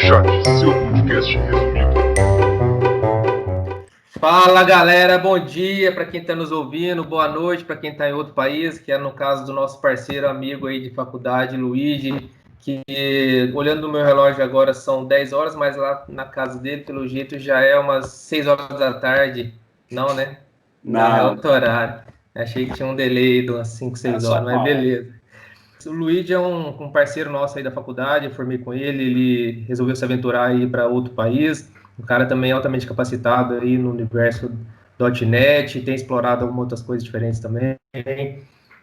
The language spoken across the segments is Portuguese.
Chat, seu podcast resumido. Fala galera, bom dia para quem está nos ouvindo, boa noite para quem está em outro país, que é no caso do nosso parceiro amigo aí de faculdade, Luigi, que olhando no meu relógio agora são 10 horas, mas lá na casa dele, pelo jeito, já é umas 6 horas da tarde. Não, né? Não é Não, outro horário. Achei que tinha um delay de umas 5, 6 só horas, mas uma hora. beleza. O Luigi é um parceiro nosso aí da faculdade, eu formei com ele resolveu se aventurar aí para outro país. O cara também é altamente capacitado aí no universo .NET, tem explorado algumas outras coisas diferentes também.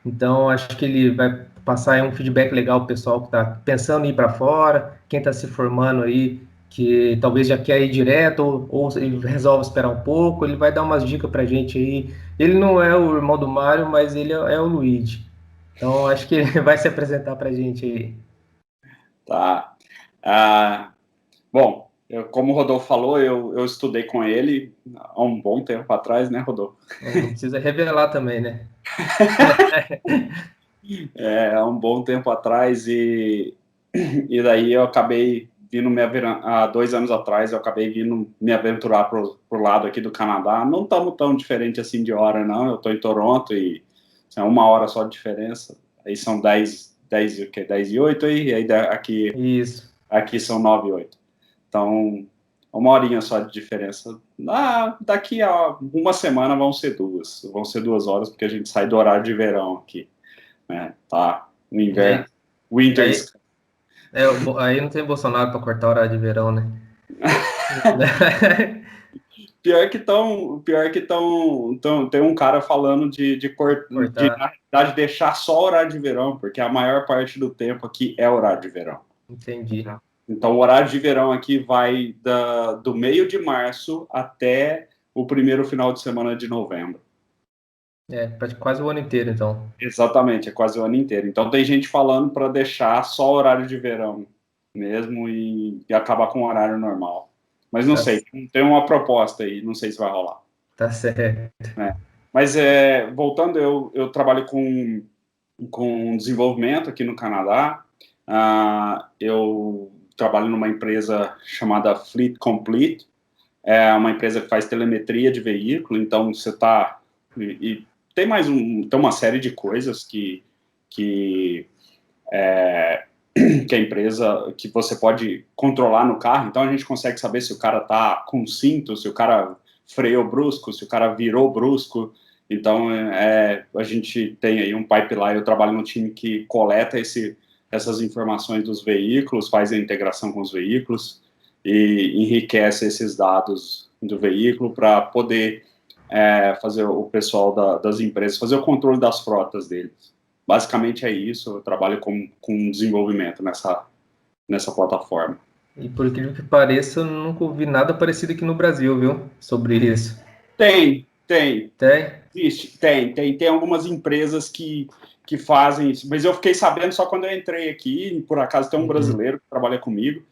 Então, acho que ele vai passar aí um feedback legal pro pessoal que está pensando em ir para fora, quem está se formando aí, que talvez já quer ir direto ou ele resolve esperar um pouco, ele vai dar umas dicas para a gente aí. Ele não é o irmão do Mário, mas ele é o Luigi. Então, acho que ele vai se apresentar para a gente aí. Tá. Bom, como o Rodolfo falou, eu estudei com ele há um bom tempo atrás, né, Rodolfo? Não precisa revelar também, né? Há um bom tempo atrás e daí eu acabei vindo há 2 anos atrás, eu acabei vindo me aventurar pro lado aqui do Canadá. Não estamos tão diferente assim de hora, não. Eu estou em Toronto e é 1 hora só de diferença. Aí são 10 e 8 e aí Isso. aqui são 9 e 8. Então, 1 horinha só de diferença. Daqui a uma semana vão ser 2 horas, porque a gente sai do horário de verão aqui, né? Tá, no inverno, winters. Aí não tem Bolsonaro para cortar o horário de verão, né? Pior que tem um cara falando de Cortar. na verdade, deixar só o horário de verão, porque a maior parte do tempo aqui é horário de verão. Entendi. Então, o horário de verão aqui vai do meio de março até o primeiro final de semana de novembro. Quase o ano inteiro, então. Exatamente, é quase o ano inteiro. Então, tem gente falando para deixar só o horário de verão mesmo e acabar com o horário normal. Mas não sei, tem uma proposta aí, não sei se vai rolar. Tá certo. Né? Mas, voltando, eu trabalho com desenvolvimento aqui no Canadá. Eu trabalho numa empresa chamada Fleet Complete. É uma empresa que faz telemetria de veículo, então você está... E tem uma série de coisas que a empresa, que você pode controlar no carro. Então a gente consegue saber se o cara está com cinto, se o cara freou brusco, se o cara virou brusco. Então a gente tem aí um pipeline. Eu trabalho no time que coleta essas informações dos veículos, faz a integração com os veículos e enriquece esses dados do veículo para poder fazer o pessoal das empresas fazer o controle das frotas deles. Basicamente é isso. Eu trabalho com desenvolvimento nessa plataforma. E por incrível que pareça, eu nunca ouvi nada parecido aqui no Brasil, viu? Sobre isso. Tem. Tem? Existe, tem algumas empresas que fazem isso, mas eu fiquei sabendo só quando eu entrei aqui. Por acaso tem um brasileiro que trabalha comigo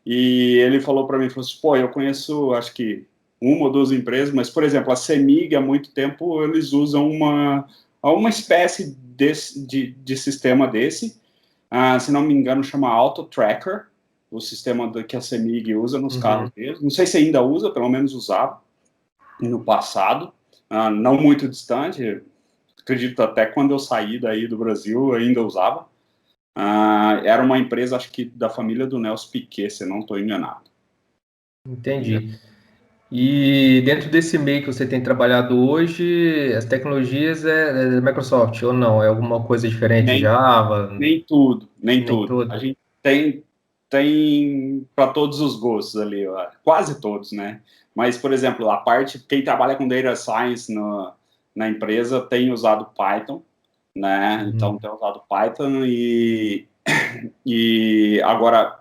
e ele falou para mim, falou assim, pô, eu conheço, acho que 1 ou 2 empresas, mas, por exemplo, a CEMIG, há muito tempo, eles usam uma espécie de sistema desse, se não me engano, chama Auto Tracker, o sistema que a CEMIG usa nos carros deles. Não sei se ainda usa, pelo menos usava no passado, não muito distante, acredito até quando eu saí daí do Brasil, ainda usava. Era uma empresa, acho que da família do Nelson Piquet, se não estou enganado. Entendi. E dentro desse meio que você tem trabalhado hoje, as tecnologias é Microsoft ou não? É alguma coisa diferente? Java? Nem tudo. Nem tudo. A gente tem para todos os gostos ali, quase todos, né? Mas, por exemplo, quem trabalha com Data Science na empresa tem usado Python, né? Então, tem usado Python e agora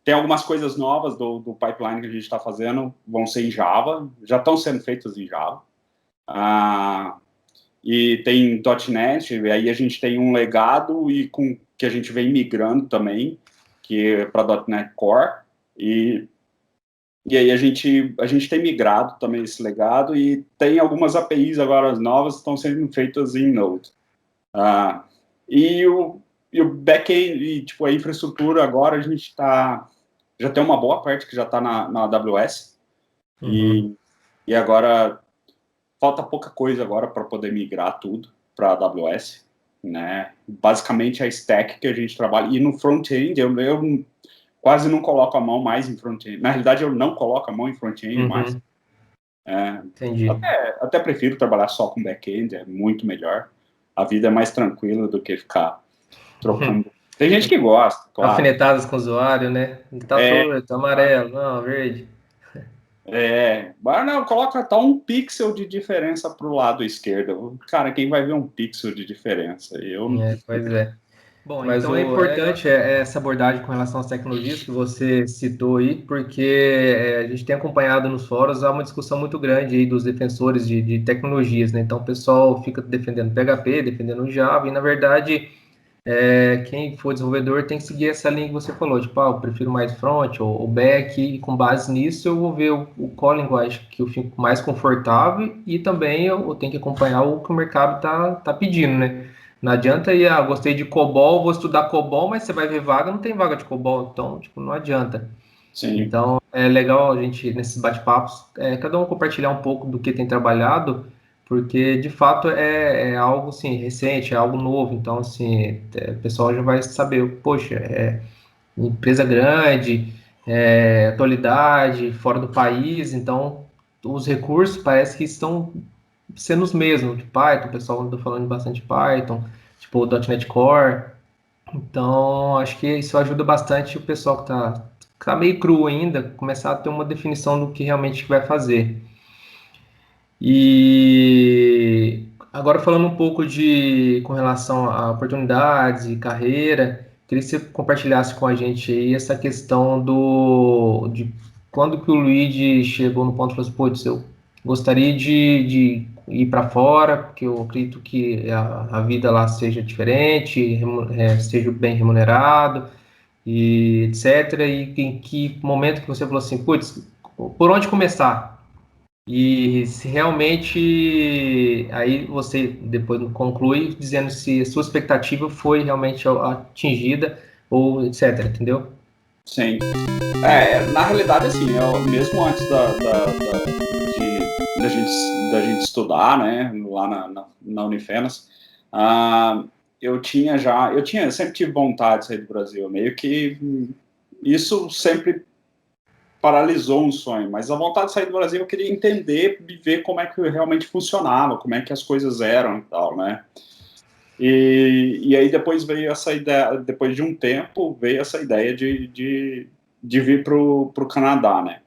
tem algumas coisas novas do pipeline que a gente está fazendo, vão ser em Java, já estão sendo feitas em Java. E tem .NET, e aí a gente tem um legado que a gente vem migrando também, que é para .NET Core, e aí a gente tem migrado também esse legado, e tem algumas APIs agora novas que estão sendo feitas em Node. E o back-end, e tipo, a infraestrutura agora a gente está já tem uma boa parte que já está na AWS, Uhum. e agora falta pouca coisa agora para poder migrar tudo para a AWS, né? Basicamente a stack que a gente trabalha, e no front-end eu quase não coloco a mão mais em front-end. Na realidade, eu não coloco a mão em front-end mais. Uhum. Entendi. Até prefiro trabalhar só com back-end, é muito melhor. A vida é mais tranquila do que ficar trocando. Tem gente que gosta, claro. Alfinetadas com o usuário, né? Tá torto, tá amarelo, não, verde. Mas não, coloca tá um pixel de diferença para o lado esquerdo. Cara, quem vai ver um pixel de diferença? Eu. Pois é. Bom, Mas então o importante é essa abordagem com relação às tecnologias que você citou aí, porque a gente tem acompanhado nos fóruns, há uma discussão muito grande aí dos defensores de tecnologias, né? Então o pessoal fica defendendo PHP, defendendo Java, e na verdade quem for desenvolvedor tem que seguir essa linha que você falou, tipo, eu prefiro mais front ou back, e com base nisso eu vou ver o qual linguagem que eu fico mais confortável, e também eu tenho que acompanhar o que o mercado tá pedindo, né? Não adianta ir, gostei de COBOL, vou estudar COBOL, mas você vai ver vaga, não tem vaga de COBOL, então, tipo, não adianta. Sim. Então, é legal a gente, nesses bate-papos, cada um compartilhar um pouco do que tem trabalhado, porque, de fato, é algo, assim, recente, é algo novo. Então, assim, o pessoal já vai saber, poxa, empresa grande, atualidade, fora do país, então, os recursos parece que estão sendo os mesmos, de Python, o pessoal anda falando bastante Python, tipo o .NET Core. Então, acho que isso ajuda bastante o pessoal que tá meio cru ainda, começar a ter uma definição do que realmente vai fazer. E agora falando um pouco com relação a oportunidades e carreira, queria que você compartilhasse com a gente aí essa questão de quando que o Luigi chegou no ponto e falou assim, putz, eu gostaria de ir para fora, porque eu acredito que a vida lá seja diferente, seja bem remunerado, e etc. E em que momento que você falou assim, putz, por onde começar? E se realmente aí você depois conclui dizendo se a sua expectativa foi realmente atingida ou etc, entendeu? Sim. Na realidade, assim, mesmo antes da gente estudar, né, lá na Unifenas, eu sempre tive vontade de sair do Brasil, meio que isso sempre paralisou um sonho, mas a vontade de sair do Brasil eu queria entender e ver como é que realmente funcionava, como é que as coisas eram e tal, né? E aí depois veio essa ideia, depois de um tempo, veio essa ideia de vir para o Canadá, né?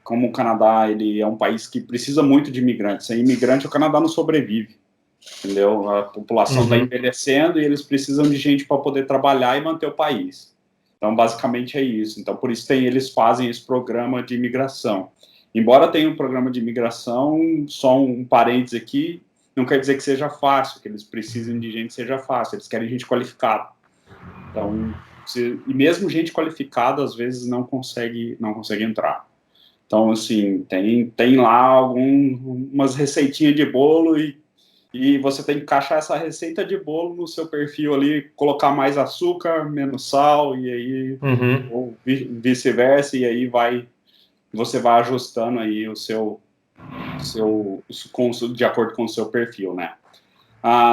Como o Canadá ele é um país que precisa muito de imigrantes. Sem imigrante, o Canadá não sobrevive, entendeu? A população está envelhecendo e eles precisam de gente para poder trabalhar e manter o país. Então, basicamente é isso. Então, por isso eles fazem esse programa de imigração. Embora tenha um programa de imigração, só um parênteses aqui, não quer dizer que seja fácil, que eles precisem de gente seja fácil, eles querem gente qualificada. Então, e mesmo gente qualificada, às vezes, não consegue entrar. Então, assim, tem lá umas receitinhas de bolo e você tem que encaixar essa receita de bolo no seu perfil ali, colocar mais açúcar, menos sal, e aí, ou vice-versa, e aí você vai ajustando aí de acordo com o seu perfil, né?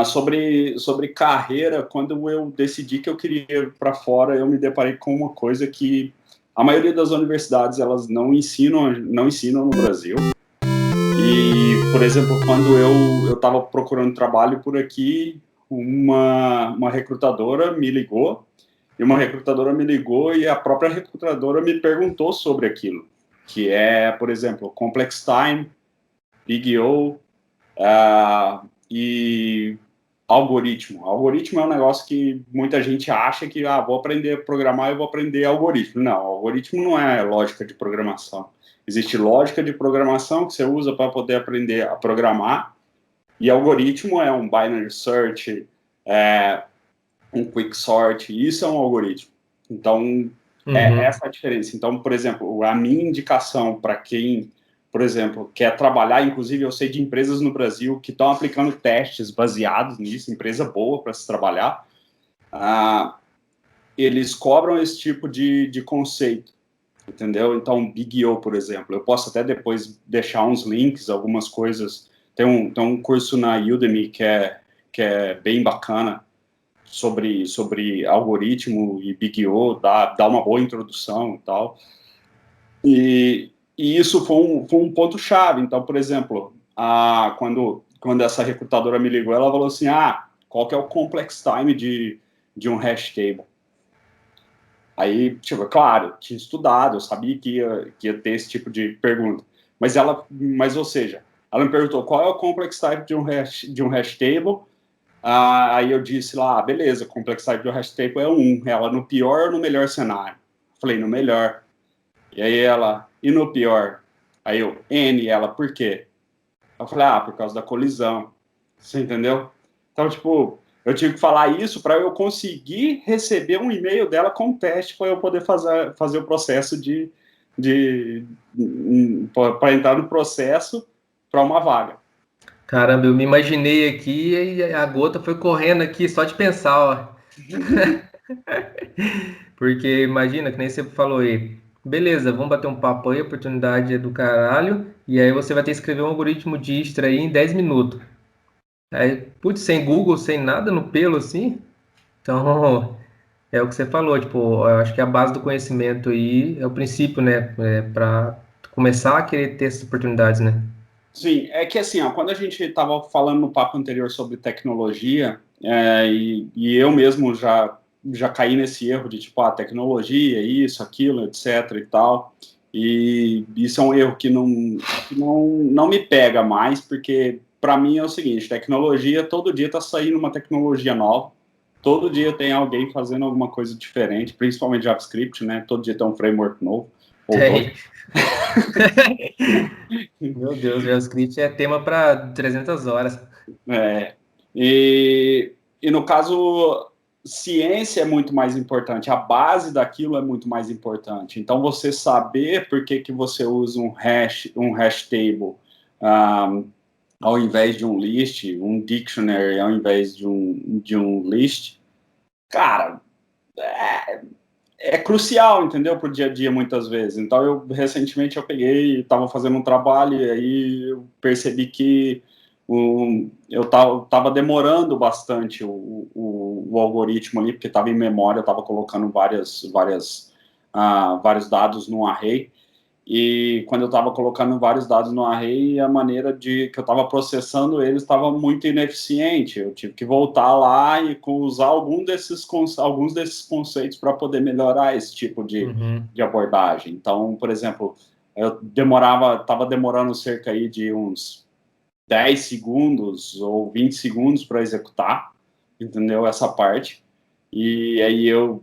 Sobre carreira, quando eu decidi que eu queria ir para fora, eu me deparei com uma coisa que a maioria das universidades elas não ensinam no Brasil. E, por exemplo, quando eu estava procurando trabalho por aqui, uma recrutadora me ligou, e a própria recrutadora me perguntou sobre aquilo, que é, por exemplo, Complex Time, Big O, e algoritmo. Algoritmo é um negócio que muita gente acha que, vou aprender a programar, eu vou aprender algoritmo. Não, algoritmo não é lógica de programação. Existe lógica de programação que você usa para poder aprender a programar, e algoritmo é um binary search, um quick sort, isso é um algoritmo. Então, essa é a diferença. Então, por exemplo, a minha indicação para quem, por exemplo, quer trabalhar, inclusive eu sei de empresas no Brasil que estão aplicando testes baseados nisso, empresa boa para se trabalhar, eles cobram esse tipo de conceito. entendeu? Então, Big O, por exemplo, eu posso até depois deixar uns links, algumas coisas. Tem um curso na Udemy que é bem bacana sobre algoritmo e Big O, dá uma boa introdução e tal. E isso foi um ponto-chave. Então, por exemplo, quando essa recrutadora me ligou, ela falou assim, qual que é o complex time de um hash table? Aí, tipo, claro, eu tinha estudado, eu sabia que ia ter esse tipo de pergunta. Ou seja, ela me perguntou qual é o complex type de um hash table. Aí eu disse lá, beleza, complex type de um hash table é 1. Ela, no pior ou no melhor cenário? Falei, no melhor. E aí ela, e no pior? Aí eu, N, ela, por quê? Eu falei, por causa da colisão. Você entendeu? Então, tipo, eu tive que falar isso para eu conseguir receber um e-mail dela com teste para eu poder fazer o processo para entrar no processo para uma vaga. Caramba, eu me imaginei aqui e a gota foi correndo aqui só de pensar, ó. Porque imagina, que nem você falou aí, beleza, vamos bater um papo aí, oportunidade é do caralho, e aí você vai ter que escrever um algoritmo de Istra aí em 10 minutos. Aí, putz, sem Google, sem nada no pelo assim. Então, é o que você falou, tipo, eu acho que a base do conhecimento aí é o princípio, né, para começar a querer ter essas oportunidades, né? Sim, é que assim, ó, quando a gente estava falando no papo anterior sobre tecnologia, e eu mesmo já caí nesse erro de tipo, tecnologia, isso, aquilo, etc e tal, e isso é um erro que não me pega mais, porque para mim é o seguinte, tecnologia, todo dia está saindo uma tecnologia nova, todo dia tem alguém fazendo alguma coisa diferente, principalmente JavaScript, né, todo dia tem um framework novo, ou dois. Tem. Meu Deus, JavaScript é tema para 300 horas. É, e no caso, ciência é muito mais importante, a base daquilo é muito mais importante. Então, você saber por que você usa um hash table, ao invés de um list, um dictionary ao invés de um list, cara, é crucial, entendeu, para o dia a dia muitas vezes. Então, recentemente eu peguei, estava fazendo um trabalho e aí eu percebi que eu estava demorando bastante o algoritmo ali, porque estava em memória, eu estava colocando vários dados num array, e quando eu estava colocando vários dados no array, a maneira que eu estava processando eles estava muito ineficiente. Eu tive que voltar lá e usar alguns desses conceitos para poder melhorar esse tipo de abordagem. Então, por exemplo, estava demorando cerca aí de uns 10 segundos ou 20 segundos para executar, entendeu? Essa parte. E aí eu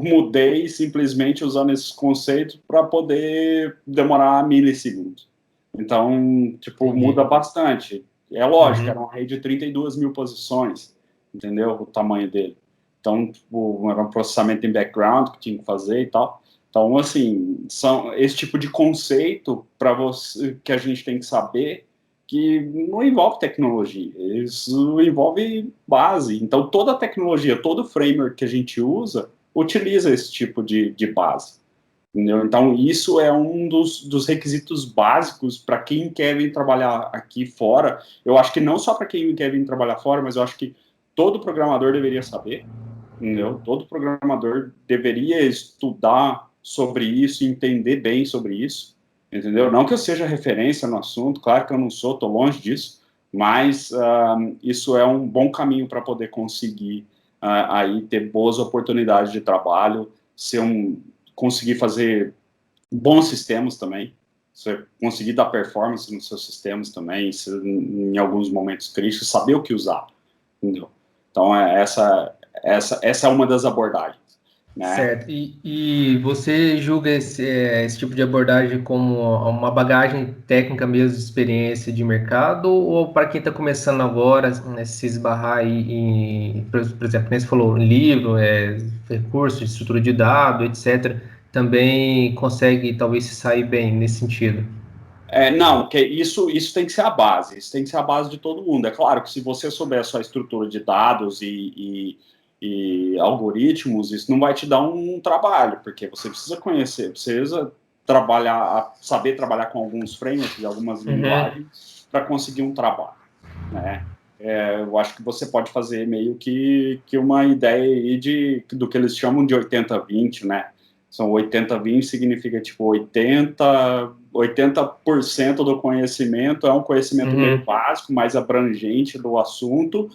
mudei simplesmente usando esses conceitos para poder demorar milissegundos. Então, tipo, Entendi. muda bastante. É lógico, era uma rede de 32 mil posições, entendeu? O tamanho dele. Então, tipo, era um processamento em background que tinha que fazer e tal. Então, assim, são esse tipo de conceito para você que a gente tem que saber que não envolve tecnologia, isso envolve base. Então, toda tecnologia, todo framework que a gente usa, utiliza esse tipo de base. Entendeu? Então, isso é um dos requisitos básicos para quem quer vir trabalhar aqui fora. Eu acho que não só para quem quer vir trabalhar fora, mas eu acho que todo programador deveria saber. Entendeu? Todo programador deveria estudar sobre isso, entender bem sobre isso. Entendeu? Não que eu seja referência no assunto, claro que eu não sou, estou longe disso, mas isso é um bom caminho para poder conseguir aí ter boas oportunidades de trabalho, conseguir fazer bons sistemas também, você conseguir dar performance nos seus sistemas também, em alguns momentos críticos, saber o que usar, entendeu? Então, essa é uma das abordagens, né? Certo. E você julga esse tipo de abordagem como uma bagagem técnica mesmo, de experiência de mercado, ou para quem está começando agora, né, se esbarrar por exemplo, como você falou, livro, recurso de estrutura de dados, etc., também consegue talvez se sair bem nesse sentido? Não, que isso tem que ser a base, isso tem que ser a base de todo mundo. É claro que se você souber a sua estrutura de dados e e algoritmos, isso não vai te dar um trabalho, porque você precisa conhecer, precisa saber trabalhar com alguns frameworks e algumas linguagens para conseguir um trabalho, né? Eu acho que você pode fazer meio que uma ideia aí do que eles chamam de 80-20, né? São 80-20 significa tipo 80% do conhecimento é um conhecimento meio básico, mais abrangente do assunto,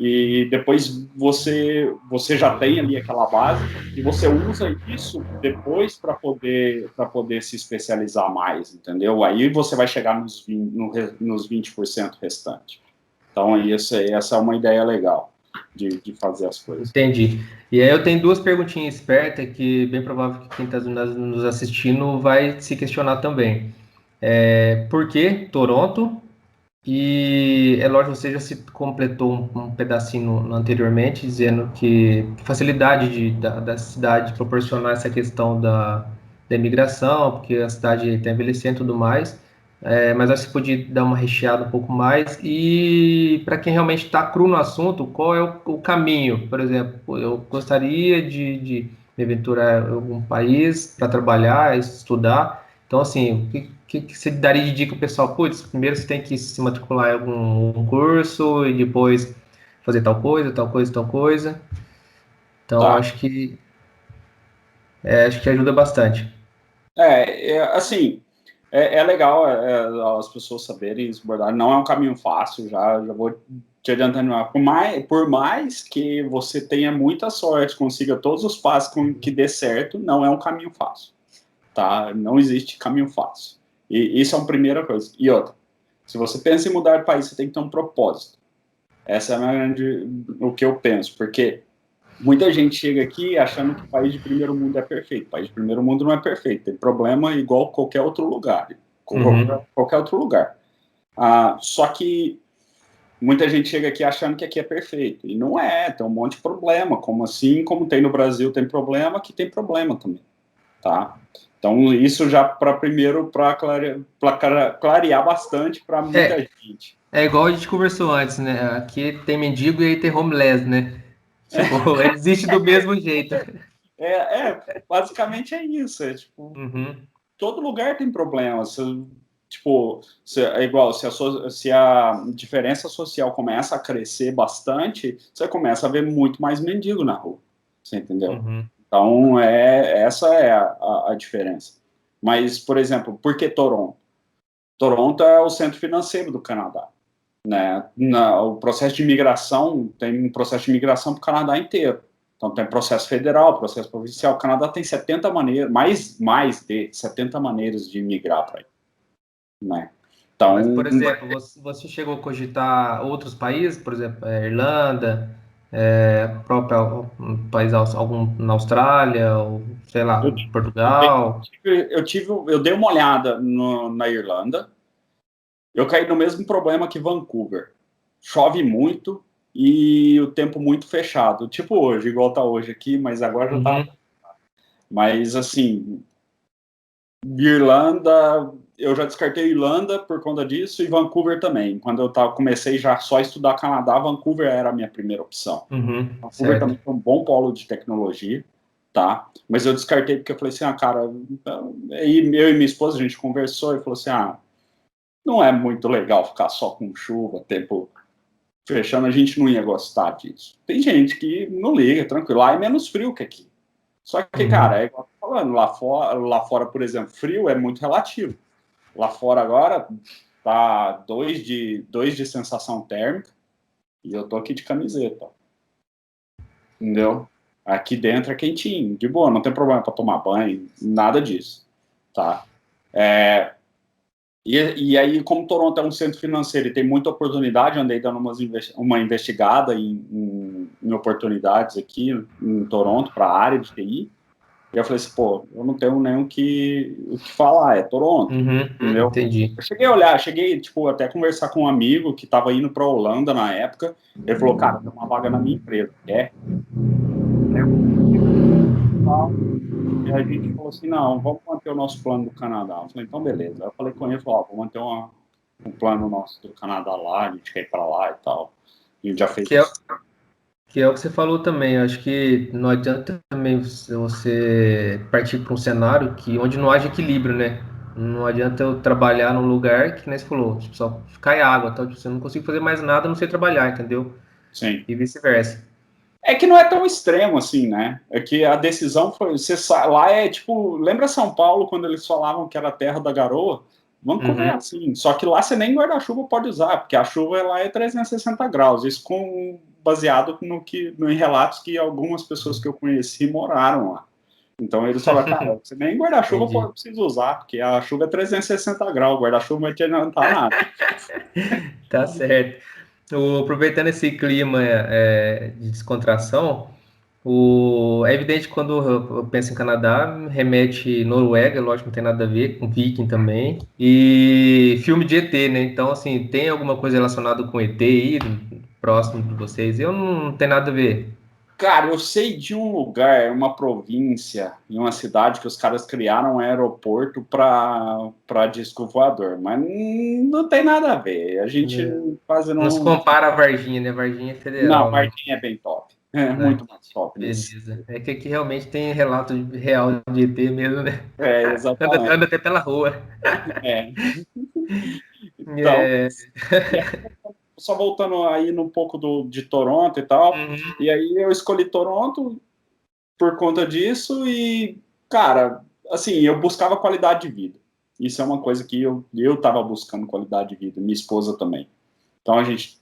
e depois você já tem ali aquela base e você usa isso depois para poder se especializar mais, entendeu? Aí você vai chegar nos 20% restante. Então, essa é uma ideia legal de fazer as coisas. Entendi. E aí eu tenho duas perguntinhas espertas que bem provável que quem está nos assistindo vai se questionar também. Por que Toronto? E é lógico, você já se completou um pedacinho anteriormente, dizendo que facilidade da cidade proporcionar essa questão da imigração, porque a cidade está envelhecendo e tudo mais. Mas acho que você podia dar uma recheada um pouco mais. E para quem realmente está cru no assunto, qual é o caminho? Por exemplo, eu gostaria de me aventurar em algum país para trabalhar, estudar. Então, assim, o que você daria de dica para o pessoal? Putz, primeiro você tem que se matricular em algum curso e depois fazer tal coisa, tal coisa, tal coisa. Então, Tá. acho que ajuda bastante. Assim, é legal as pessoas saberem se abordar. Não é um caminho fácil, já vou te adiantando. Por mais que você tenha muita sorte, consiga todos os passos que dê certo, não é um caminho fácil, tá? Não existe caminho fácil. E isso é a primeira coisa. E outra, se você pensa em mudar de país, você tem que ter um propósito. Essa é o que eu penso, porque muita gente chega aqui achando que o país de primeiro mundo é perfeito. O país de primeiro mundo não é perfeito. Tem problema igual qualquer outro lugar. Qualquer outro lugar. Só que muita gente chega aqui achando que aqui é perfeito. E não é. Tem um monte de problema. Como assim? Como tem no Brasil tem problema, aqui tem problema também. Tá? Então, isso já para clarear bastante para muita gente. É igual a gente conversou antes, né? Aqui tem mendigo e aí tem homeless, né? Tipo, existe do mesmo jeito. Basicamente é isso. Tipo, Uhum. todo lugar tem problema. É igual, se a diferença social começa a crescer bastante, você começa a ver muito mais mendigo na rua. Você entendeu? Uhum. Então, essa é a diferença. Mas, por exemplo, por que Toronto? Toronto é o centro financeiro do Canadá. Né? O processo de imigração, tem um processo de imigração para o Canadá inteiro. Então, tem processo federal, processo provincial. O Canadá tem 70 maneiras, mais de 70 maneiras de imigrar para aí. Né? Então, Mas, por exemplo, você chegou a cogitar outros países, por exemplo, Irlanda, próprio país algum na Austrália, ou sei lá, eu, Portugal. eu dei uma olhada na Irlanda. Eu caí no mesmo problema que Vancouver. Chove muito e o tempo muito fechado. Tipo hoje, igual tá hoje aqui, mas agora já tá. Mas, assim, Irlanda, eu já descartei Irlanda por conta disso e Vancouver também. Quando eu comecei já só a estudar Canadá, Vancouver era a minha primeira opção. Vancouver Certo. também é um bom polo de tecnologia, tá? Mas eu descartei porque eu falei assim, cara, aí eu e minha esposa, a gente conversou e falou assim, não é muito legal ficar só com chuva, tempo fechando, a gente não ia gostar disso. Tem gente que não liga, tranquilo. Lá é menos frio que aqui. Só que, cara, é igual eu tô falando, lá fora, por exemplo, frio é muito relativo. Lá fora agora tá 2 de sensação térmica e eu tô aqui de camiseta. Entendeu? Aqui dentro é quentinho, de boa, não tem problema para tomar banho, nada disso. Tá? E aí, como Toronto é um centro financeiro e tem muita oportunidade, andei dando uma investigada em oportunidades aqui em Toronto para a área de TI. E eu falei assim, pô, eu não tenho nem o que falar, é Toronto, entendeu? Entendi. Eu cheguei a olhar, tipo, até conversar com um amigo que estava indo para a Holanda na época. Ele falou, cara, tem uma vaga na minha empresa, quer? E a gente falou assim, não, vamos manter o nosso plano do Canadá. Eu falei, então beleza. Aí eu falei com ele, falou, vou manter um plano nosso do Canadá lá, a gente quer ir para lá e tal. A gente já fez Que é, isso. Que é o que você falou também. Eu acho que não adianta também você partir para um cenário onde não haja equilíbrio, né? Não adianta eu trabalhar num lugar que, nem você falou, tipo, só cai água, então, tipo, eu não consigo fazer mais nada, a não sei trabalhar, entendeu? Sim. E vice-versa. É que não é tão extremo assim, né? É que a decisão foi. Lá é tipo. Lembra São Paulo quando eles falavam que era a terra da garoa? Vancouver é assim. Só que lá você nem guarda-chuva pode usar, porque a chuva lá é 360 graus. Isso baseado em relatos que algumas pessoas que eu conheci moraram lá. Então eles falaram, cara, você nem guarda-chuva precisa usar, porque a chuva é 360 graus, o guarda-chuva não vai te adiantar nada. Tá certo. Aproveitando esse clima de descontração, é evidente que quando eu penso em Canadá, remete Noruega, lógico, não tem nada a ver, com Viking também, e filme de ET, né? Então, assim, tem alguma coisa relacionada com ET aí, próximo de vocês? Eu não tenho nada a ver. Cara, eu sei de um lugar, uma província, em uma cidade que os caras criaram um aeroporto para disco voador, mas não tem nada a ver. A gente quase Não se não. compara a Varginha, né? Varginha é Não, federal, né? Varginha é bem top. É Ah, muito mais top nesse. beleza. É que aqui realmente tem relato real de ET mesmo, né? É, Anda exatamente. até pela rua. É. Então, É. e aí, só voltando aí um pouco de Toronto e tal, Uhum. e aí eu escolhi Toronto por conta disso e, cara, assim, eu buscava qualidade de vida. Isso é uma coisa que eu tava buscando qualidade de vida, minha esposa também. Então a gente,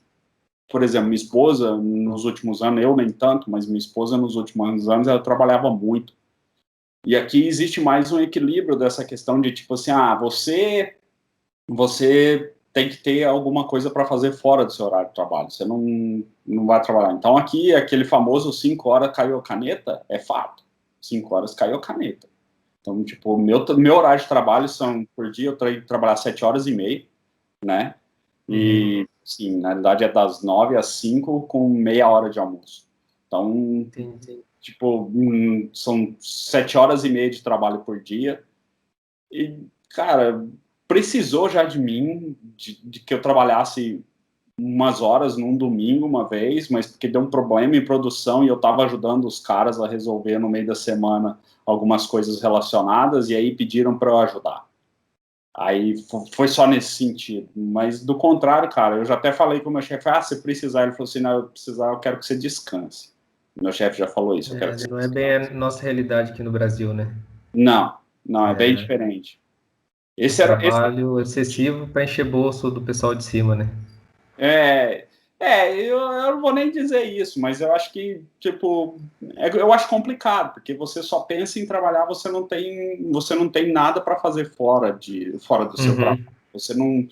por exemplo, minha esposa nos últimos anos, eu nem tanto, mas minha esposa nos últimos anos ela trabalhava muito. E aqui existe mais um equilíbrio dessa questão de tipo assim, você tem que ter alguma coisa para fazer fora do seu horário de trabalho. Você não vai trabalhar. Então, aqui, aquele famoso 5 horas caiu a caneta, é fato. 5 horas caiu a caneta. Então, tipo, meu horário de trabalho são, por dia, eu tenho que trabalhar 7 horas e meia, né? Uhum. E, sim, na realidade é das 9 às 5 com meia hora de almoço. Então, Entendi. tipo, são 7 horas e meia de trabalho por dia. E, cara, precisou já de mim, de que eu trabalhasse umas horas num domingo uma vez, mas porque deu um problema em produção e eu estava ajudando os caras a resolver no meio da semana algumas coisas relacionadas e aí pediram para eu ajudar. Aí foi só nesse sentido, mas do contrário, cara, eu já até falei com o meu chefe, se precisar, ele falou assim, não, eu precisar, eu quero que você descanse. Meu chefe já falou isso, eu quero que você Não é bem descanse. a nossa realidade aqui no Brasil, né? Não, não, é bem É, diferente. um Esse trabalho excessivo para encher bolso do pessoal de cima, né? É, eu não vou nem dizer isso, mas eu acho que, tipo, eu acho complicado, porque você só pensa em trabalhar, você não tem nada para fazer fora do seu trabalho. Uhum. Você não.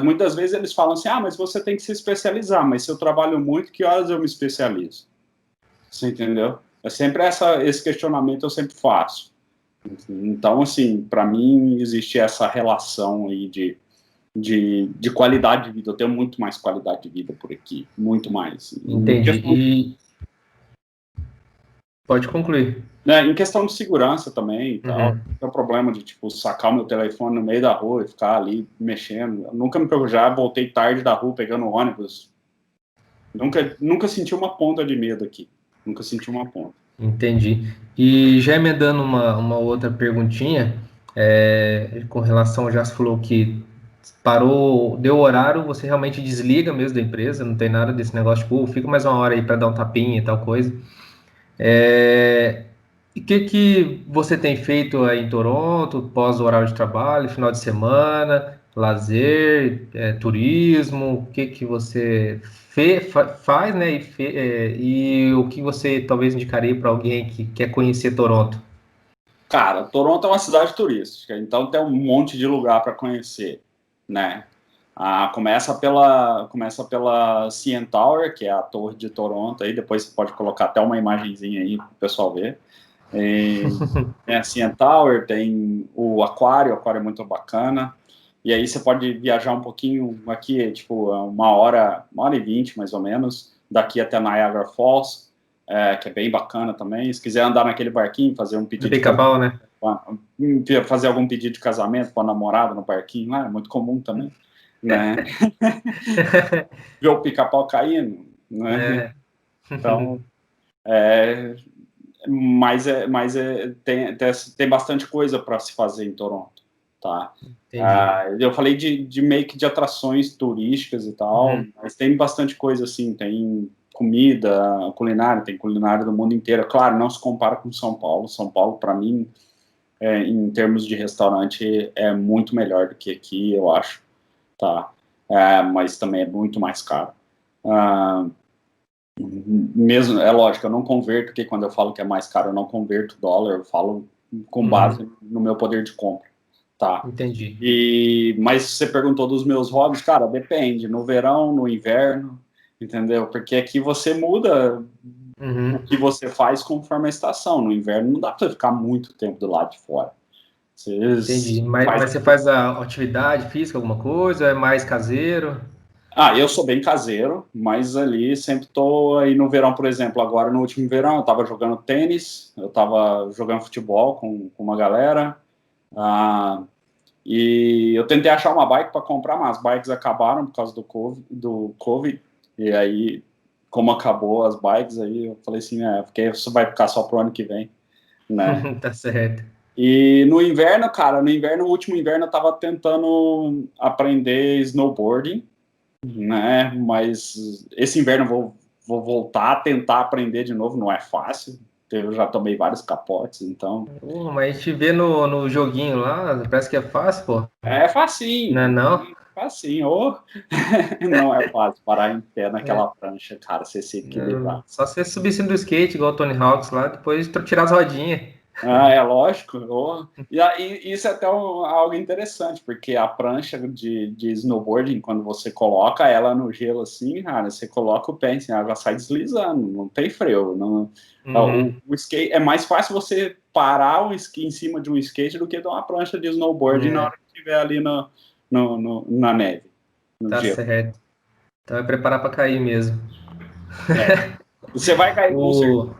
Muitas vezes eles falam assim, mas você tem que se especializar, mas se eu trabalho muito, que horas eu me especializo? Você entendeu? É sempre esse questionamento eu sempre faço. Então, assim, para mim existe essa relação aí de qualidade de vida. Eu tenho muito mais qualidade de vida por aqui, muito mais. Entendi. E pode concluir. Em questão de segurança também e tal, Uhum. não tem problema de, tipo, sacar o meu telefone no meio da rua e ficar ali mexendo. Eu nunca me preocupei, já voltei tarde da rua pegando ônibus. Nunca senti uma ponta de medo aqui. Nunca senti uma ponta. Entendi. E já emendando uma outra perguntinha, com relação, já se falou que parou, deu horário, você realmente desliga mesmo da empresa, não tem nada desse negócio, tipo, fica mais uma hora aí para dar um tapinha e tal coisa. E o que você tem feito aí em Toronto, pós o horário de trabalho, final de semana, lazer, turismo? O que você faz, né? E o que você talvez indicaria para alguém que quer conhecer Toronto? Cara, Toronto é uma cidade turística, então tem um monte de lugar para conhecer, né? Começa pela CN Tower, que é a torre de Toronto, aí depois você pode colocar até uma imagenzinha aí para o pessoal ver. Tem a CN Tower, tem o aquário é muito bacana. E aí você pode viajar um pouquinho aqui, tipo, 1 hora e 20 mais ou menos, daqui até Niagara Falls, que é bem bacana também. Se quiser andar naquele barquinho, fazer um No pedido de casamento, Pica-Pau, né? fazer algum pedido de casamento para a namorada no barquinho, é muito comum também, né? Ver o pica-pau caindo, né? É. Então, tem bastante coisa para se fazer em Toronto, tá? Eu falei de meio que de atrações turísticas e tal, mas tem bastante coisa assim, tem comida, culinária, tem culinária do mundo inteiro. Claro, não se compara com São Paulo. São Paulo, para mim, em termos de restaurante, é muito melhor do que aqui, eu acho, tá? Mas também é muito mais caro. Mesmo, é lógico, eu não converto, porque quando eu falo que é mais caro, eu não converto dólar, eu falo com base no meu poder de compra, tá? Entendi. Mas você perguntou dos meus hobbies, cara, depende, no verão, no inverno, entendeu? Porque aqui você muda o que você faz conforme a estação. No inverno não dá pra ficar muito tempo do lado de fora. Entendi. Mas você faz a atividade física, alguma coisa? É mais caseiro? Eu sou bem caseiro, mas ali sempre tô aí no verão, por exemplo, agora no último verão eu tava jogando tênis, eu tava jogando futebol com uma galera, e eu tentei achar uma bike para comprar, mas as bikes acabaram por causa do COVID, e aí, como acabou as bikes, aí eu falei assim, porque isso vai ficar só pro ano que vem, né? Tá certo. E no inverno, cara, no último inverno eu tava tentando aprender snowboarding, né? Mas esse inverno eu vou voltar a tentar aprender de novo, não é fácil. Eu já tomei vários capotes, então. Mas a gente vê no joguinho lá, parece que é fácil, pô. É facinho. Não é não? Facinho. Não é fácil parar em pé naquela prancha, cara, você se equilibrar. Só você subir em cima do skate, igual o Tony Hawks lá, depois tirar as rodinhas. É lógico. E isso é até algo interessante, porque a prancha de snowboarding, quando você coloca ela no gelo assim, cara, você coloca o pé assim, ela sai deslizando, não tem freio. O skate, é mais fácil você parar o esqui em cima de um skate do que de uma prancha de snowboarding na hora que estiver ali na neve, no Tá gelo. certo. Então é preparar para cair mesmo. Você vai cair com certeza.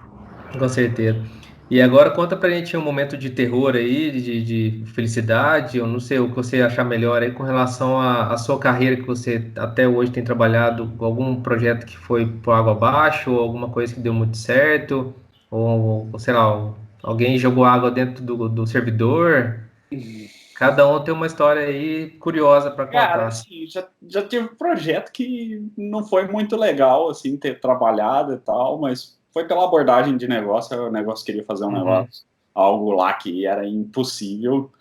Com certeza. E agora conta pra gente um momento de terror aí, de felicidade, eu não sei o que você achar melhor aí com relação à sua carreira que você até hoje tem trabalhado, algum projeto que foi por água abaixo, ou alguma coisa que deu muito certo, ou sei lá, alguém jogou água dentro do servidor. Cada um tem uma história aí curiosa para Cara, contar. assim, já tive um projeto que não foi muito legal, assim, ter trabalhado e tal, mas foi pela abordagem de negócio, o negócio queria fazer um negócio, algo lá que era impossível,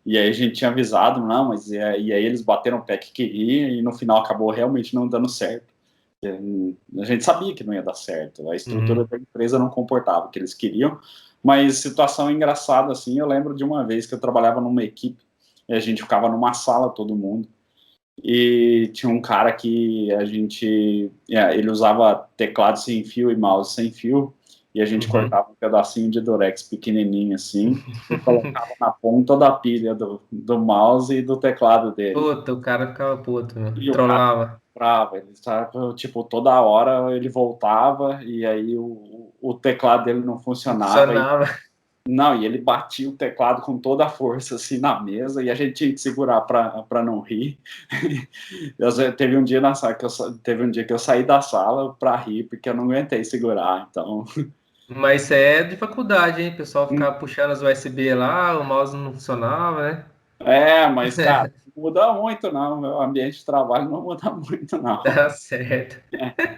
e aí a gente tinha avisado, não, mas e aí eles bateram o pé que queria, e no final acabou realmente não dando certo. A gente sabia que não ia dar certo, a estrutura da empresa não comportava o que eles queriam, mas situação engraçada, assim, eu lembro de uma vez que eu trabalhava numa equipe, e a gente ficava numa sala, todo mundo, e tinha um cara que ele usava teclado sem fio e mouse sem fio, e a gente cortava um pedacinho de durex pequenininho assim, e colocava na ponta da pilha do mouse e do teclado dele. Puta, o cara ficava puto, meu. E o cara Trollava. bravo, ele estava, tipo, toda hora ele voltava, e aí o teclado dele não funcionava, Funcionava. não, e ele batia o teclado com toda a força, assim, na mesa, e a gente tinha que segurar para não rir. Teve um dia que eu saí da sala para rir, porque eu não aguentei segurar, então... Mas isso é de faculdade, hein? O pessoal ficava puxando as USB lá, o mouse não funcionava, né? Mas, cara, não muda muito, não. Meu ambiente de trabalho não muda muito, não. Tá certo.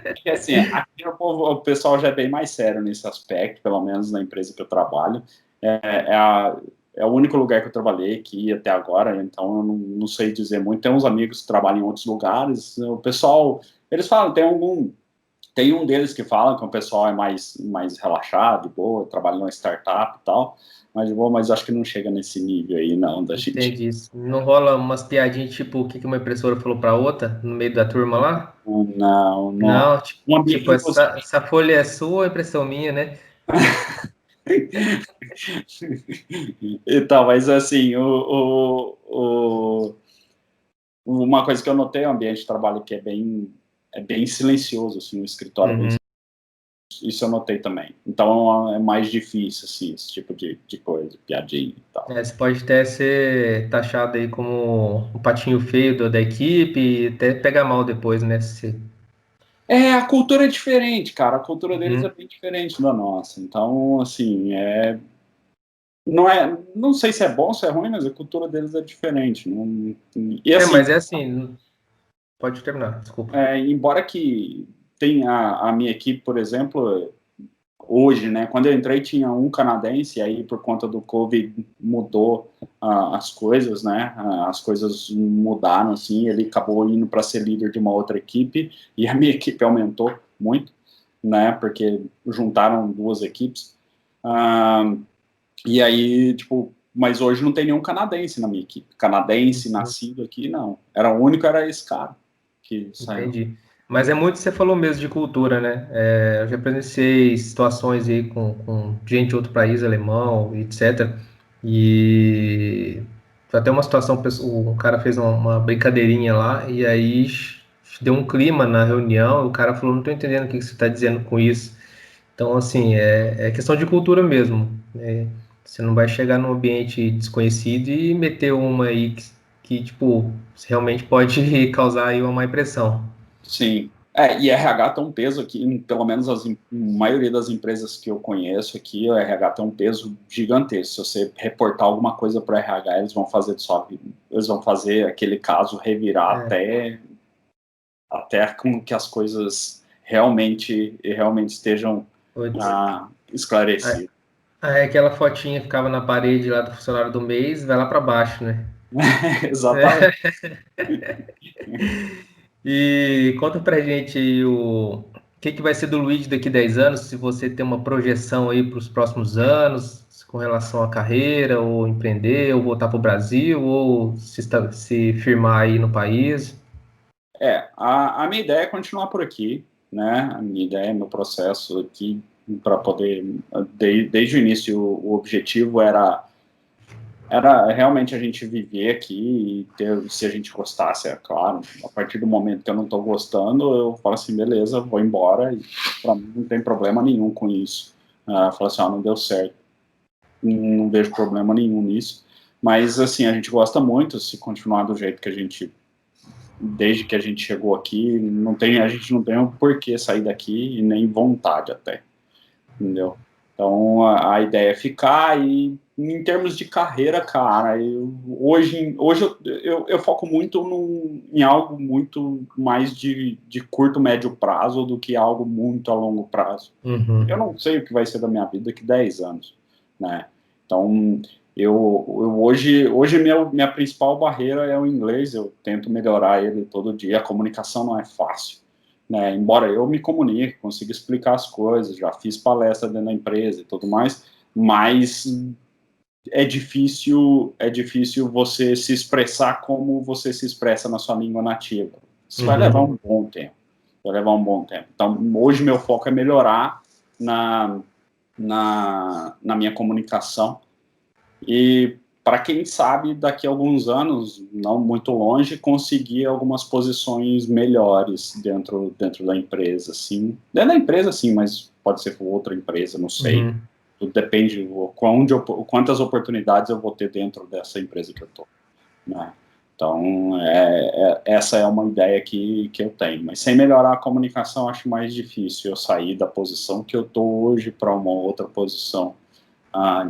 Porque, assim, aqui o pessoal já é bem mais sério nesse aspecto, pelo menos na empresa que eu trabalho. É o único lugar que eu trabalhei aqui até agora, então eu não sei dizer muito. Tem uns amigos que trabalham em outros lugares. O pessoal, eles falam, tem um deles que fala que o pessoal é mais relaxado, boa, trabalha numa startup e tal, mas acho que não chega nesse nível aí, não, da gente. Entendi isso. Não rola umas piadinhas tipo o que uma impressora falou pra outra no meio da turma lá? Não. Não, Inclusive, essa folha é sua, é impressão minha, né? então, mas assim, uma coisa que eu notei, o ambiente de trabalho que é bem silencioso, assim, o escritório é bem silencioso. Isso eu notei também. Então é mais difícil, assim, esse tipo de coisa, piadinha e tal. Você pode até ser taxado aí como o patinho feio da equipe e até pegar mal depois, né? A cultura é diferente, cara. A cultura deles é Uhum. bem diferente da nossa. Então, assim, não sei se é bom ou se é ruim, mas a cultura deles é diferente. E assim, Mas é assim, pode terminar, desculpa. embora que tenha a minha equipe, por exemplo, hoje, né? Quando eu entrei tinha um canadense, e aí por conta do Covid mudou as coisas, né? As coisas mudaram, assim, ele acabou indo para ser líder de uma outra equipe, e a minha equipe aumentou muito, né? Porque juntaram duas equipes. Ah, e aí, tipo, mas hoje não tem nenhum canadense na minha equipe. Canadense, Uhum. nascido aqui, não. Era o único, era esse cara que saiu. Entendi. Mas é muito que você falou mesmo de cultura, né? Eu já presenciei situações aí com gente de outro país, alemão, etc. E foi até uma situação, o cara fez uma brincadeirinha lá, e aí deu um clima na reunião, o cara falou, não estou entendendo o que você está dizendo com isso. Então, assim, é questão de cultura mesmo, né? Você não vai chegar num ambiente desconhecido e meter uma aí tipo, realmente pode causar aí uma má impressão. Sim. E RH tem um peso aqui, pelo menos maioria das empresas que eu conheço aqui, o RH tem um peso gigantesco. Se você reportar alguma coisa para o RH, eles vão fazer de sua vida. Eles vão fazer aquele caso revirar É, até com que as coisas realmente estejam putz. esclarecidas. Aí aquela fotinha ficava na parede lá do funcionário do mês, vai lá para baixo, né? Exatamente. E conta pra gente aí o que vai ser do Luigi daqui 10 anos, se você tem uma projeção aí para os próximos anos, com relação à carreira, ou empreender, ou voltar para o Brasil, ou se firmar aí no país. A minha ideia é continuar por aqui, né? A minha ideia, meu processo aqui, para poder, desde o início, o objetivo era realmente a gente viver aqui e ter, se a gente gostasse, é claro. A partir do momento que eu não estou gostando, eu falo assim, beleza, vou embora e para mim não tem problema nenhum com isso. Falo assim, não deu certo, não vejo problema nenhum nisso. Mas assim, a gente gosta muito, se continuar do jeito que a gente desde que a gente chegou aqui, a gente não tem um porquê sair daqui e nem vontade até, entendeu? Então a ideia é ficar e em termos de carreira, cara, hoje eu foco muito em algo muito mais de curto, médio prazo do que algo muito a longo prazo. Eu Uhum. não sei o que vai ser da minha vida daqui 10 anos, né? Então, hoje minha principal barreira é o inglês, eu tento melhorar ele todo dia, a comunicação não é fácil, né? Embora eu me comunique, consiga explicar as coisas, já fiz palestra dentro da empresa e tudo mais, mas é difícil você se expressar como você se expressa na sua língua nativa. Isso vai levar Uhum. um bom tempo. Vai levar um bom tempo. Então, hoje meu foco é melhorar na, na minha comunicação e para quem sabe daqui a alguns anos, não muito longe, conseguir algumas posições melhores dentro da empresa, assim. Dentro da empresa, sim, mas pode ser por outra empresa, não sei. Uhum. Tudo depende quantas oportunidades eu vou ter dentro dessa empresa que eu estou, né? Então, essa é uma ideia que eu tenho. Mas sem melhorar a comunicação, acho mais difícil eu sair da posição que eu estou hoje para uma outra posição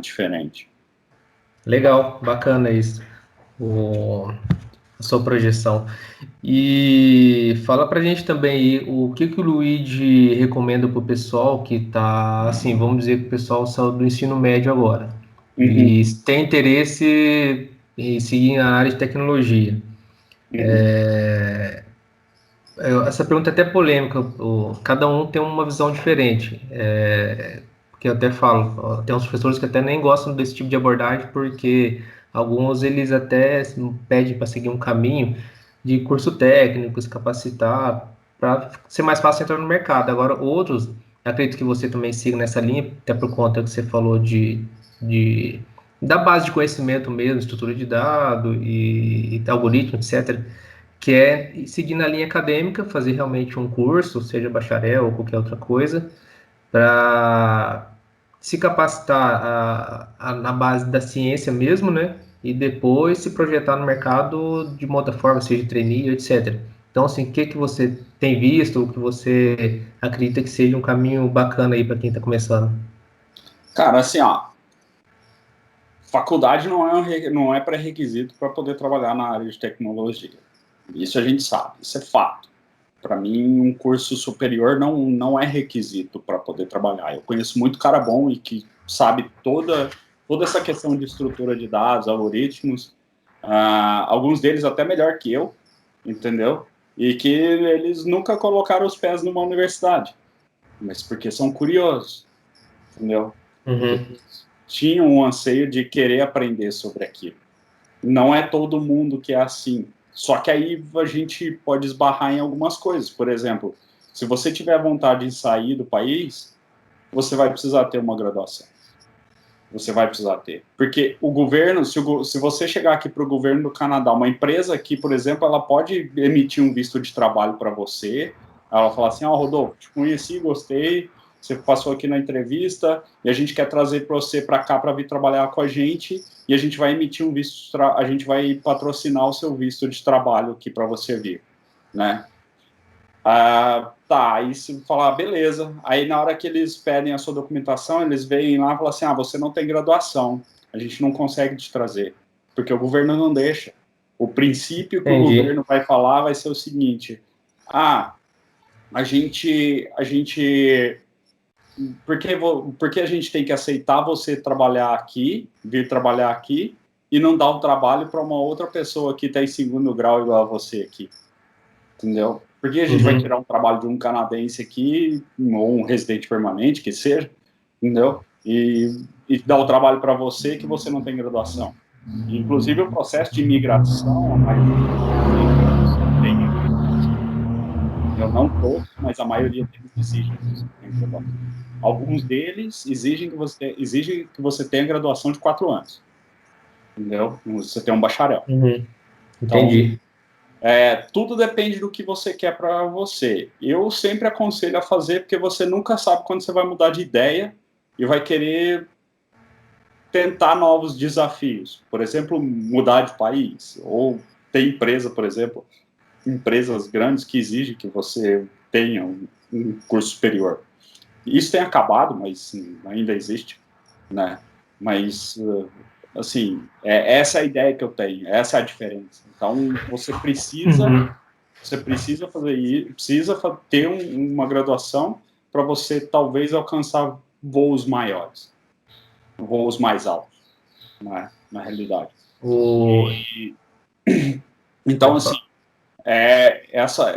diferente. Legal, bacana isso. A sua projeção. E fala pra gente também aí, o que o Luigi recomenda pro pessoal que tá, assim, vamos dizer que o pessoal saiu do ensino médio agora Uhum, e tem interesse em seguir a área de tecnologia. uhum, Essa pergunta é até polêmica, cada um tem uma visão diferente. Que eu até falo, ó, tem uns professores que até nem gostam desse tipo de abordagem, porque alguns eles até pedem para seguir um caminho de curso técnico, se capacitar, para ser mais fácil entrar no mercado. Agora, outros, acredito que você também siga nessa linha, até por conta que você falou de da base de conhecimento mesmo, estrutura de dados e algoritmo, etc., que é seguir na linha acadêmica, fazer realmente um curso, seja bacharel ou qualquer outra coisa, para se capacitar na base da ciência mesmo, né? E depois se projetar no mercado de uma outra forma, seja trainee, etc. Então, assim, o que você tem visto, o que você acredita que seja um caminho bacana aí para quem está começando? Cara, assim, ó, faculdade não é pré-requisito para poder trabalhar na área de tecnologia. Isso a gente sabe, isso é fato. Para mim, um curso superior não é requisito para poder trabalhar. Eu conheço muito cara bom e que sabe toda essa questão de estrutura de dados, algoritmos, alguns deles até melhor que eu, entendeu? E que eles nunca colocaram os pés numa universidade, mas porque são curiosos, entendeu? Porque Uhum. tinham um anseio de querer aprender sobre aquilo. Não é todo mundo que é assim. Só que aí a gente pode esbarrar em algumas coisas. Por exemplo, se você tiver vontade de sair do país, você vai precisar ter uma graduação. Você vai precisar ter. Porque o governo, se você chegar aqui para o governo do Canadá, uma empresa aqui, por exemplo, ela pode emitir um visto de trabalho para você. Ela fala assim, Rodolfo, te conheci, gostei, você passou aqui na entrevista e a gente quer trazer você para cá para vir trabalhar com a gente e a gente vai emitir um visto, a gente vai patrocinar o seu visto de trabalho aqui para você vir, né? Tá, aí se falar, beleza. Aí na hora que eles pedem a sua documentação, eles vêm lá e falam assim, você não tem graduação, a gente não consegue te trazer, porque o governo não deixa. O princípio que o Entendi. governo vai falar vai ser o seguinte, a gente porque a gente tem que aceitar você trabalhar aqui, vir trabalhar aqui, e não dar o trabalho para uma outra pessoa que está em segundo grau igual a você aqui, entendeu? Porque a gente vai Uhum. tirar um trabalho de um canadense aqui, ou um residente permanente, que seja, entendeu? E dar o trabalho para você que você não tem graduação. Inclusive, o processo de imigração, a maioria exige que você tenha graduação. Eu não todos, mas a maioria deles exige que você tenha graduação. Alguns deles exigem que você tenha graduação de 4 anos, entendeu? Você tem um bacharel. Uhum. Então, Entendi. tudo depende do que você quer para você. Eu sempre aconselho a fazer, porque você nunca sabe quando você vai mudar de ideia e vai querer tentar novos desafios. Por exemplo, mudar de país. Ou tem empresa, por exemplo, empresas grandes que exigem que você tenha um curso superior. Isso tem acabado, mas ainda existe, né? Mas, assim, essa é a ideia que eu tenho, essa é a diferença. Então, Uhum. você precisa fazer isso, precisa ter uma graduação para você talvez alcançar voos maiores, voos mais altos, né, na realidade. O... Então, Pode assim, falar.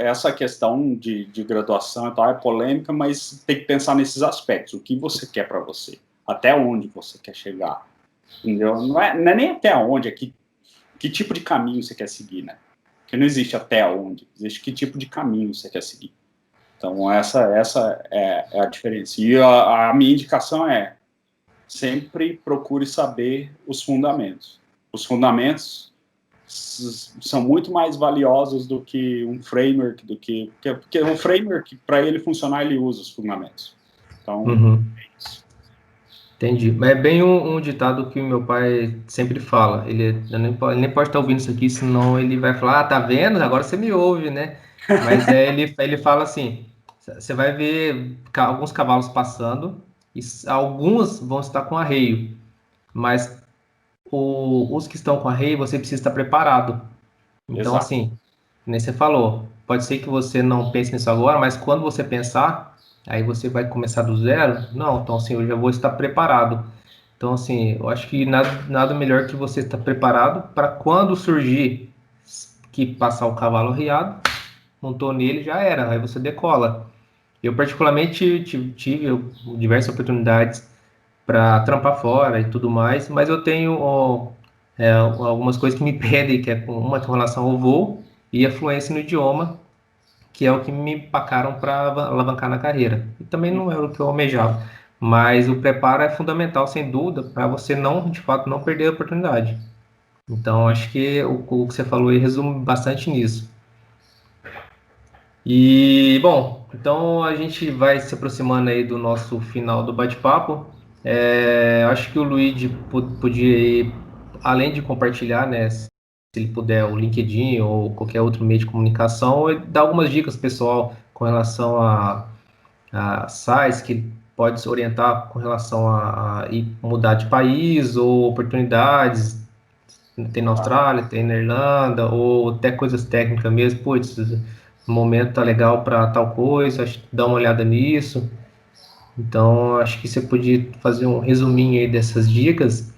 essa questão de graduação e tal é polêmica, mas tem que pensar nesses aspectos. O que você quer para você? Até onde você quer chegar? Entendeu? Não é nem até onde, é que tipo de caminho você quer seguir, né? Porque não existe até onde, existe que tipo de caminho você quer seguir. Então, essa é a diferença. E a minha indicação é sempre procure saber os fundamentos. Os fundamentos são muito mais valiosos do que um framework, porque o framework, para ele funcionar, ele usa os fundamentos. Então, Uhum. é isso. Entendi. Mas é bem um ditado que o meu pai sempre fala. Ele nem pode estar ouvindo isso aqui, senão ele vai falar: tá vendo? Agora você me ouve, né? Mas ele fala assim: você vai ver alguns cavalos passando, e alguns vão estar com arreio, mas os que estão com arreio, você precisa estar preparado. Então, Exato. assim, nem você falou, pode ser que você não pense nisso agora, mas quando você pensar, aí você vai começar do zero. Não, então assim, eu já vou estar preparado. Então, assim, eu acho que nada melhor que você estar preparado para quando surgir que passar o cavalo riado, montou nele, já era, aí você decola. Eu, particularmente, tive diversas oportunidades para trampar fora e tudo mais, mas eu tenho algumas coisas que me pedem, que é uma com relação ao voo e a fluência no idioma, que é o que me empacaram para alavancar na carreira. E também não era o que eu almejava, mas o preparo é fundamental, sem dúvida, para você não, de fato, não perder a oportunidade. Então, acho que o que você falou aí resume bastante nisso. E, bom, então a gente vai se aproximando aí do nosso final do bate-papo. Acho que o Luigi podia, além de compartilhar, né, se ele puder, o LinkedIn ou qualquer outro meio de comunicação, ele dá algumas dicas, pessoal, com relação a sites que ele pode se orientar com relação a ir mudar de país ou oportunidades. Tem na Austrália, tem na Irlanda, ou até coisas técnicas mesmo. Putz, o momento tá legal para tal coisa, acho que dá uma olhada nisso. Então, acho que você podia fazer um resuminho aí dessas dicas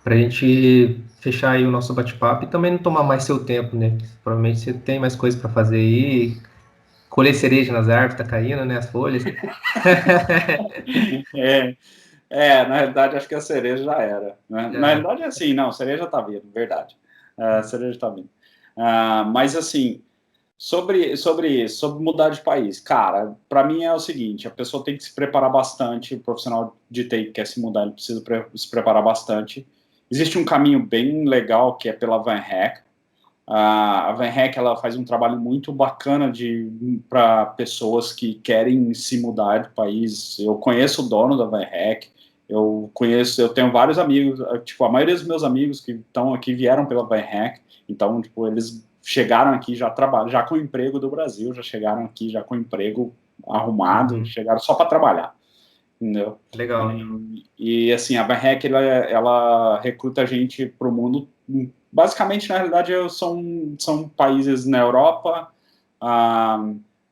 para a gente fechar aí o nosso bate-papo e também não tomar mais seu tempo, né? Provavelmente você tem mais coisas para fazer aí, colher cereja nas árvores, tá caindo, né? As folhas. É, na realidade, acho que a cereja já era. Né? Na É, realidade, é assim, não, cereja está vindo, verdade. A cereja está vindo. Mas, assim, sobre mudar de país, cara, para mim é o seguinte, a pessoa tem que se preparar bastante, o profissional de TI que quer se mudar, ele precisa se preparar bastante. Existe um caminho bem legal, que é pela Van Hack. A Van Hack, ela faz um trabalho muito bacana para pessoas que querem se mudar de país. Eu conheço o dono da Van Hack, eu tenho vários amigos, tipo, a maioria dos meus amigos que estão aqui vieram pela Van Hack, então, tipo, eles chegaram aqui já trabalham, já com emprego do Brasil, já chegaram aqui já com emprego arrumado, chegaram só para trabalhar, entendeu? legal. E assim, a Van Hack, ela recruta gente para o mundo. Basicamente, na realidade, são países na Europa.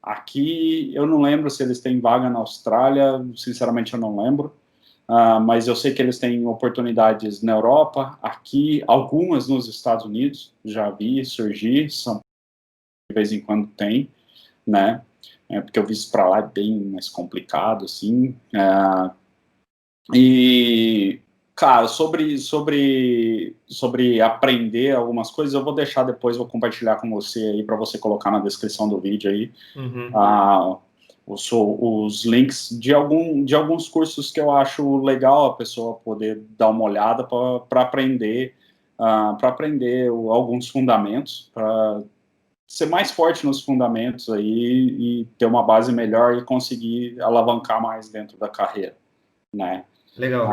Aqui, eu não lembro se eles têm vaga na Austrália, sinceramente, eu não lembro. Mas eu sei que eles têm oportunidades na Europa, aqui, algumas nos Estados Unidos, já vi surgir, de vez em quando tem, né? Porque eu vi isso para lá é bem mais complicado, assim. E, cara, sobre aprender algumas coisas, eu vou deixar depois, vou compartilhar com você aí, para você colocar na descrição do vídeo aí, ah, os links de alguns cursos que eu acho legal a pessoa poder dar uma olhada para aprender, alguns fundamentos, para ser mais forte nos fundamentos aí e ter uma base melhor e conseguir alavancar mais dentro da carreira, né? Legal.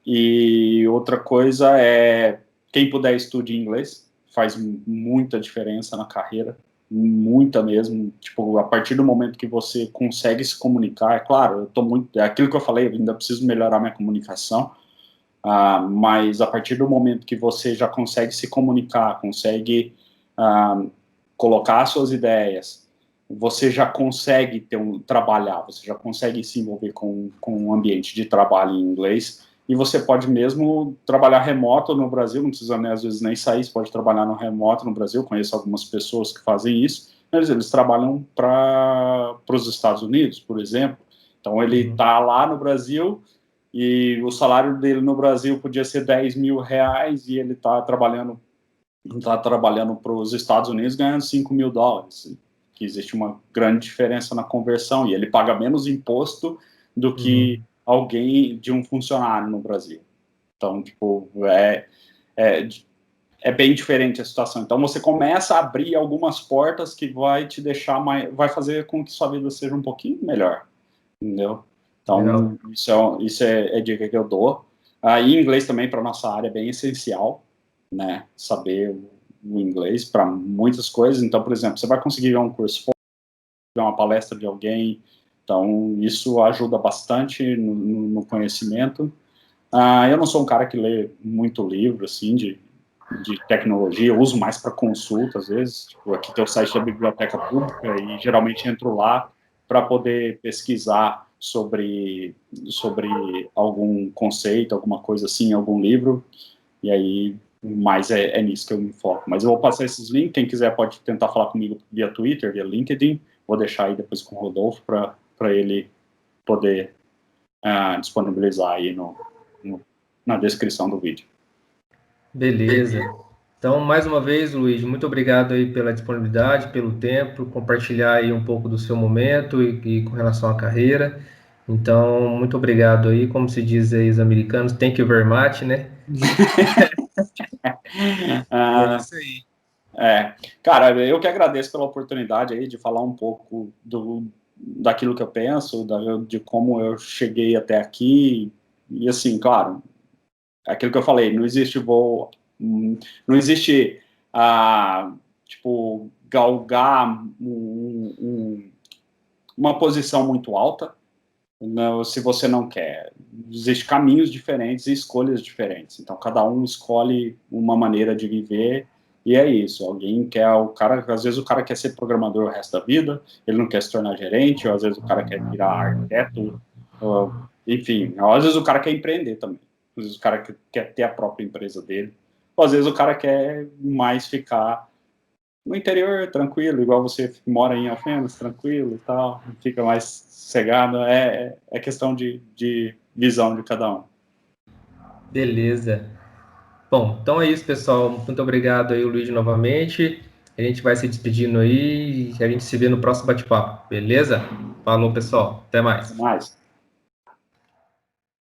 E outra coisa é, quem puder estude inglês, faz muita diferença na carreira, muita mesmo, tipo, a partir do momento que você consegue se comunicar, é claro, é aquilo que eu falei, eu ainda preciso melhorar minha comunicação, mas a partir do momento que você já consegue se comunicar, consegue colocar suas ideias, você já consegue trabalhar, você já consegue se envolver com um ambiente de trabalho em inglês, e você pode mesmo trabalhar remoto no Brasil, não precisa, né, às vezes nem sair, você pode trabalhar no remoto no Brasil, conheço algumas pessoas que fazem isso, mas eles trabalham para os Estados Unidos, por exemplo, então ele está lá no Brasil, e o salário dele no Brasil podia ser R$ 10.000, e ele está trabalhando para os Estados Unidos ganhando US$ 5.000, que existe uma grande diferença na conversão, e ele paga menos imposto do que alguém de um funcionário no Brasil. Então, tipo, é bem diferente a situação. Então, você começa a abrir algumas portas que vai te deixar vai fazer com que sua vida seja um pouquinho melhor, entendeu? Então, Legal. isso é dica que eu dou. E inglês também, para nossa área, é bem essencial, né? Saber o inglês para muitas coisas. Então, por exemplo, você vai conseguir ver um curso, ver uma palestra de alguém. Então, isso ajuda bastante no conhecimento. Eu não sou um cara que lê muito livro, assim, de tecnologia. Eu uso mais para consulta, às vezes. Tipo, aqui tem o site da Biblioteca Pública e geralmente entro lá para poder pesquisar sobre algum conceito, alguma coisa assim, algum livro. E aí, mais é nisso que eu me foco. Mas eu vou passar esses links. Quem quiser pode tentar falar comigo via Twitter, via LinkedIn. Vou deixar aí depois com o Rodolfo para ele poder disponibilizar aí na descrição do vídeo. Beleza. Então, mais uma vez, Luiz, muito obrigado aí pela disponibilidade, pelo tempo, compartilhar aí um pouco do seu momento e com relação à carreira. Então, muito obrigado aí, como se diz aí os americanos, thank you very much, né? E é isso aí. Cara, eu que agradeço pela oportunidade aí de falar um pouco daquilo que eu penso, de como eu cheguei até aqui. E assim, claro, aquilo que eu falei, não existe a tipo, galgar uma posição muito alta, não, se você não quer. Existem caminhos diferentes e escolhas diferentes. Então, cada um escolhe uma maneira de viver e é isso. Alguém quer, às vezes o cara quer ser programador o resto da vida, ele não quer se tornar gerente, ou às vezes o cara quer virar arquiteto, enfim, às vezes o cara quer empreender também. Às vezes o cara quer ter a própria empresa dele, ou às vezes o cara quer mais ficar no interior, tranquilo, igual você mora em Alfenas, tranquilo e tal, fica mais sossegado. É questão de visão de cada um. Beleza. Bom, então é isso, pessoal. Muito obrigado aí, Luiz, novamente. A gente vai se despedindo aí e a gente se vê no próximo bate-papo, beleza? Falou, pessoal. Até mais. Até mais.